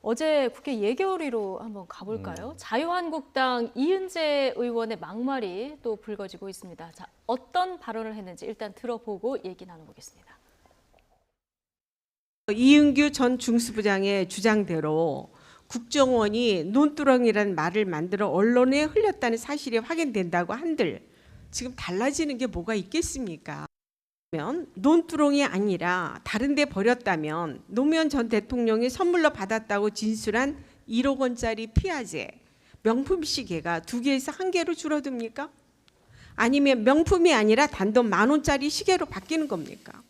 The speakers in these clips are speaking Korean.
어제 국회 예결위로 한번 가볼까요? 자유한국당 이은재 의원의 막말이 또 불거지고 있습니다. 자, 어떤 발언을 했는지 일단 들어보고 얘기 나눠보겠습니다. 이은규 전 중수부장의 주장대로 국정원이 논두렁이라는 말을 만들어 언론에 흘렸다는 사실이 확인된다고 한들 지금 달라지는 게 뭐가 있겠습니까? 논두렁이 아니라 다른 데 버렸다면 노무현 전 대통령이 선물로 받았다고 진술한 1억 원짜리 피아제, 명품 시계가 2개에서 1개로 줄어듭니까? 아니면 명품이 아니라 단돈 10,000원짜리 시계로 바뀌는 겁니까?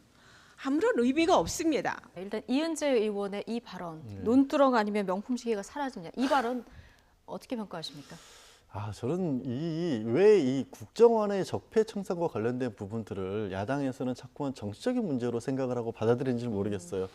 아무런 의미가 없습니다. 일단 이은재 의원의 이 발언, 논두렁 아니면 명품 시계가 사라지냐, 이 발언 어떻게 평가하십니까? 저는 왜 이 국정원의 적폐청산과 관련된 부분들을 야당에서는 자꾸만 정치적인 문제로 생각을 하고 받아들이는지 모르겠어요.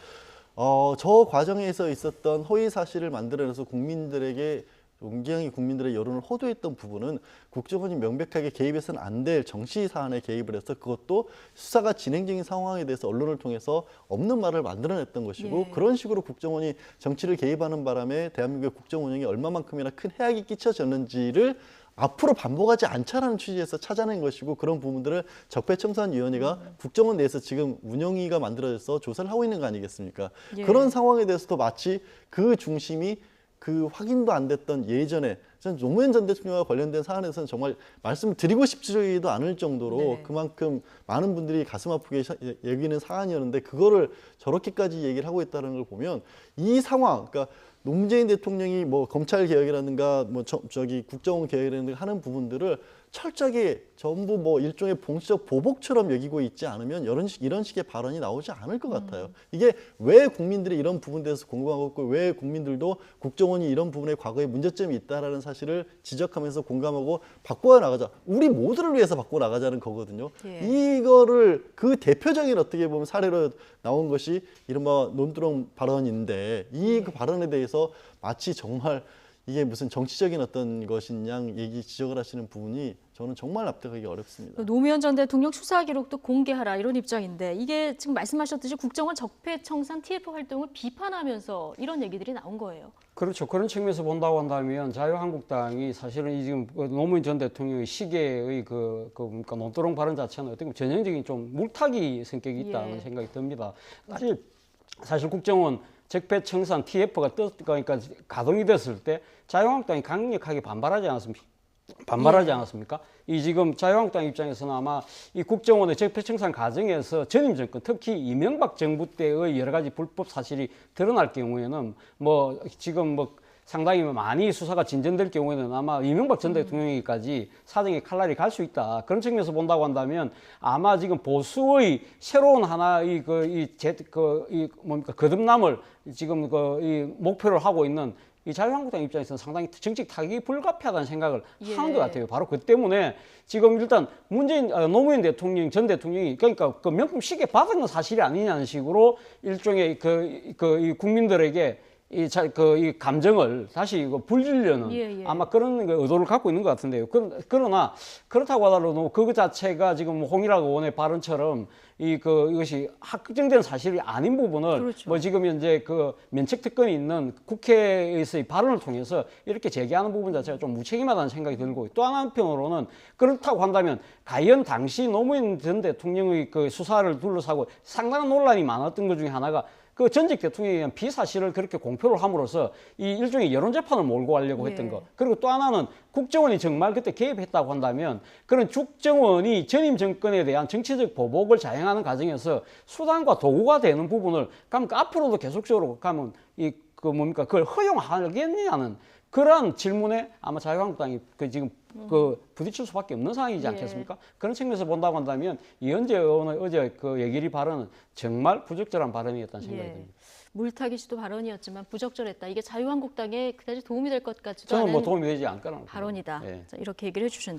저 과정에서 있었던 허위 사실을 만들어내서 국민들에게 굉장히 국민들의 여론을 호도했던 부분은 국정원이 명백하게 개입해서는 안 될 정치 사안에 개입을 해서 그것도 수사가 진행 중인 상황에 대해서 언론을 통해서 없는 말을 만들어냈던 것이고 그런 식으로 국정원이 정치를 개입하는 바람에 대한민국의 국정 운영이 얼마만큼이나 큰 해악이 끼쳐졌는지를 앞으로 반복하지 않자라는 취지에서 찾아낸 것이고 그런 부분들을 적폐청산위원회가 국정원 내에서 지금 운영위가 만들어져서 조사를 하고 있는 거 아니겠습니까? 그런 상황에 대해서도 마치 그 중심이 그 확인도 안 됐던 예전에 저는 노무현 전 대통령과 관련된 사안에서는 정말 말씀을 드리고 싶지도 않을 정도로 그만큼 많은 분들이 가슴 아프게 여기는 사안이었는데 그거를 저렇게까지 얘기를 하고 있다는 걸 보면 이 상황, 그러니까 문재인 대통령이 뭐 검찰 개혁이라든가 뭐 저기 국정원 개혁이라든가 하는 부분들을 철저하게 전부 뭐 일종의 봉시적 보복처럼 여기고 있지 않으면 이런 식의 발언이 나오지 않을 것 같아요. 이게 왜 국민들이 이런 부분에 대해서 공감하고 있고 왜 국민들도 국정원이 이런 부분에 과거에 문제점이 있다라는 사실을 지적하면서 공감하고 바꿔 나가자. 우리 모두를 위해서 바꿔 나가자는 거거든요. 이거를 그 대표적인 어떻게 보면 사례로 나온 것이 이른바 논두렁 발언인데 이 그 발언에 대해서 마치 정말 이게 무슨 정치적인 어떤 것인 양 지적을 하시는 부분이 저는 정말 납득하기 어렵습니다. 노무현 전 대통령 수사 기록도 공개하라 이런 입장인데 이게 지금 말씀하셨듯이 국정원 적폐청산 TF 활동을 비판하면서 이런 얘기들이 나온 거예요. 그렇죠. 그런 측면에서 본다고 한다면 자유한국당이 사실은 이 지금 노무현 전 대통령의 시계의 그러니까 논두렁 발언 자체는 어떻게 보면 전형적인 좀 물타기 성격이 있다는 생각이 듭니다. 사실 국정원 적폐청산 TF가 그러니까 가동이 됐을 때 자유한국당이 강력하게 반발하지 않았습니까? 이 지금 자유한국당 입장에서는 아마 이 국정원의 적폐청산 과정에서 전임 정권, 특히 이명박 정부 때의 여러 가지 불법 사실이 드러날 경우에는 뭐 지금 뭐 상당히 많이 수사가 진전될 경우에는 아마 이명박 전 대통령에게까지 사정의 칼날이 갈 수 있다. 그런 측면에서 본다고 한다면 아마 지금 보수의 새로운 하나의 거듭남을 지금 이 목표를 하고 있는 이 자유한국당 입장에서는 상당히 정책 타격이 불가피하다는 생각을 하는 것 같아요. 바로 그 때문에 지금 일단 노무현 대통령 전 대통령이 그러니까 그 명품 시계 받은 건 사실이 아니냐는 식으로 일종의 이 국민들에게 이 감정을 다시 불리려는 아마 그런 의도를 갖고 있는 것 같은데요. 그러나 그렇다고 하더라도 그 자체가 지금 홍일학 의원의 발언처럼 이것이 확정된 사실이 아닌 부분을 뭐 지금 현재 그 면책 특권이 있는 국회에서의 발언을 통해서 이렇게 제기하는 부분 자체가 좀 무책임하다는 생각이 들고 또 한편으로는 그렇다고 한다면 과연 당시 노무현 전 대통령의 그 수사를 둘러싸고 상당한 논란이 많았던 것 중에 하나가 그 전직 대통령에 의한 비사실을 그렇게 공표를 함으로써 이 일종의 여론재판을 몰고 가려고 했던 것. 그리고 또 하나는 국정원이 정말 그때 개입했다고 한다면 그런 국정원이 전임 정권에 대한 정치적 보복을 자행하는 과정에서 수단과 도구가 되는 부분을 그럼 앞으로도 계속적으로 가면 그걸 허용하겠느냐는 그런 질문에 아마 자유한국당이 지금 부딪힐 수밖에 없는 상황이지 않겠습니까? 그런 측면에서 본다고 한다면 이은재 의원의 어제 그 예결위 발언은 정말 부적절한 발언이었다는 생각이 듭니다. 물타기 시도 발언이었지만 부적절했다. 이게 자유한국당에 그다지 도움이 될 것 같지도 저는 않은 뭐 도움이 되지 않을 거라고 발언이다. 예. 자, 이렇게 얘기를 해주셨는데.